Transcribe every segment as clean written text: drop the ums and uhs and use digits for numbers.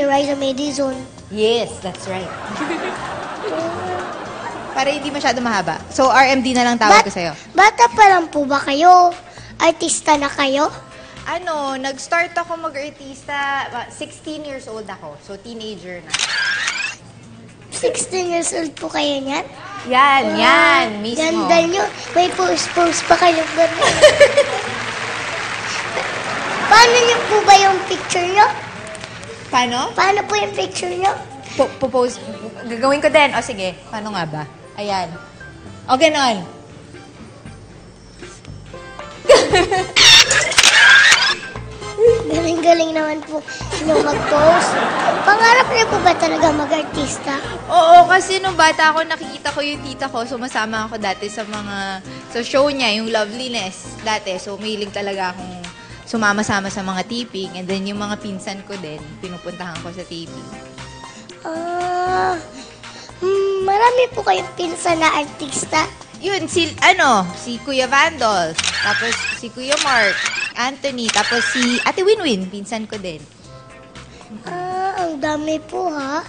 Raisa Madison. Yes, that's right. Para hindi masyado mahaba. So, RMD na lang tawag ko sa'yo. Bata pa lang po ba kayo? Artista na kayo? Nag-start ako mag-artista, 16 years old ako. So, teenager na. 16 years old po kayo niyan? Yan, mismo. Ganda nyo. May pose-pose pa kayo gano'n. Paano nyo po ba yung picture nyo? Paano? Paano po yung picture nyo? Propose. Gagawin ko din. O sige, paano nga ba? Ayan. O ganon. Galing-galing naman po yung mag-pose. Pangarap niyo po ba talaga mag-artista? Oo, kasi nung bata ako, nakikita ko yung tita ko. Sumasama ako dati sa show niya, yung Loveliness dati. So, mahilig talaga akong sumama-sama sa mga taping. And then, yung mga pinsan ko din, pinupuntahan ko sa taping. Marami po kayong pinsan na artista. Yun, si Kuya Vandal. Tapos, si Kuya Mark. Anthony. Tapos, si Ate Winwin. Pinsan ko din. Ang dami po ha.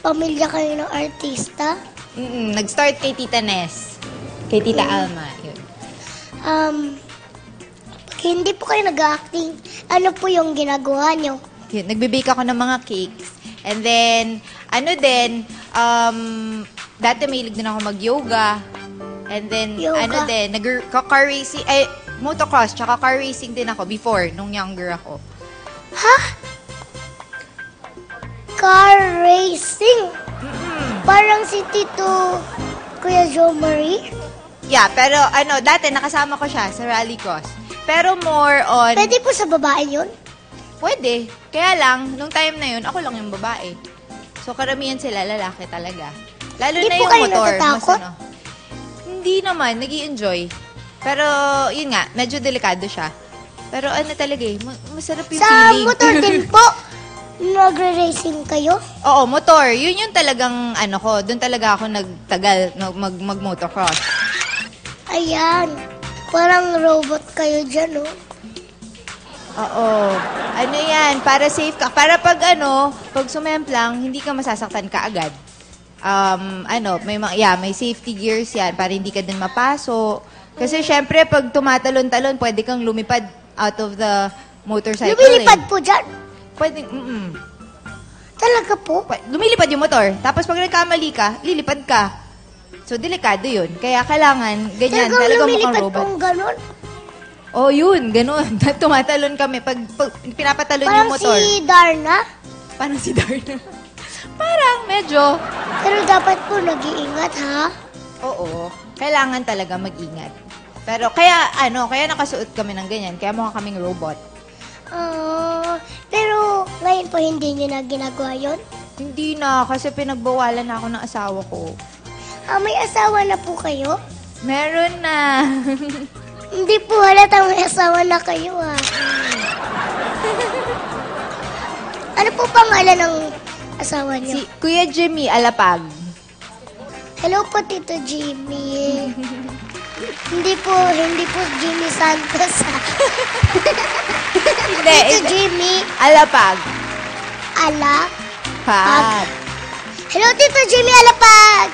Pamilya kayo ng artista. Nag-start kay Tita Ness. Kay Tita Alma. Yun. Pag hindi po kayo nag-acting, ano po yung ginagawa nyo? Yun, nagbe-bake ako ng mga cakes. And then, dati mahilig din ako mag-yoga. And then, Yoga? car racing, motocross, tsaka car racing din ako before, nung younger ako. Ha? Car racing? Parang si Tito Kuya Jo Marie? Yeah, pero dati nakasama ko siya sa rallycross. Pero more on... Pwede po sa babae yun? Pwede. Kaya lang, nung time na yun, ako lang yung babae. So, karamihan sila, lalaki talaga. Lalo Di na po yung kayo motor. natatakot? Hindi naman, nag-i-enjoy. Pero, yun nga, medyo delikado siya. Pero talaga masarap yung Sa feeling. motor din po, nagre-racing kayo? Oo, motor. Yun yung talagang, doon talaga ako nagtagal, mag-motocross. Ayan. Parang robot kayo dyan, oh. Oo. Yan, para safe ka. Para pag sumemplang, hindi ka masasaktan ka agad. May safety gears yan para hindi ka din mapaso. Kasi syempre, pag tumatalon-talon, pwede kang lumipad out of the motorcycle. Lumilipad po dyan? Pwede, Talaga po? Lumilipad yung motor. Tapos pag nagkamali ka, lilipad ka. So, delikado yun. Kaya kailangan, ganyan, talaga mukhang robot. lumilipad pong ganun? Oh, yun, ganun. Tumatalon kami. Pag pinapatalon Parang yung motor. si Darna? Parang si Darna. Parang medyo. Pero dapat po nag-iingat, ha? Oo. Kailangan talaga mag-ingat. Pero kaya nakasuot kami ng ganyan. Kaya mukha kaming robot. Pero ngayon po hindi niyo na ginagawa yun? Hindi na, kasi pinagbawalan na ako ng asawa ko. May asawa na po kayo? Meron na. Hindi po halata may asawa na kayo, ha? Ano po pangalan ng asawa niyo? Si Kuya Jimmy Alapag. Hello po, Tito Jimmy. Hindi po Jimmy Santos, ha? Hindi. Tito Jimmy. Alapag. Alapag. Pag. Hello, Tito Jimmy Alapag.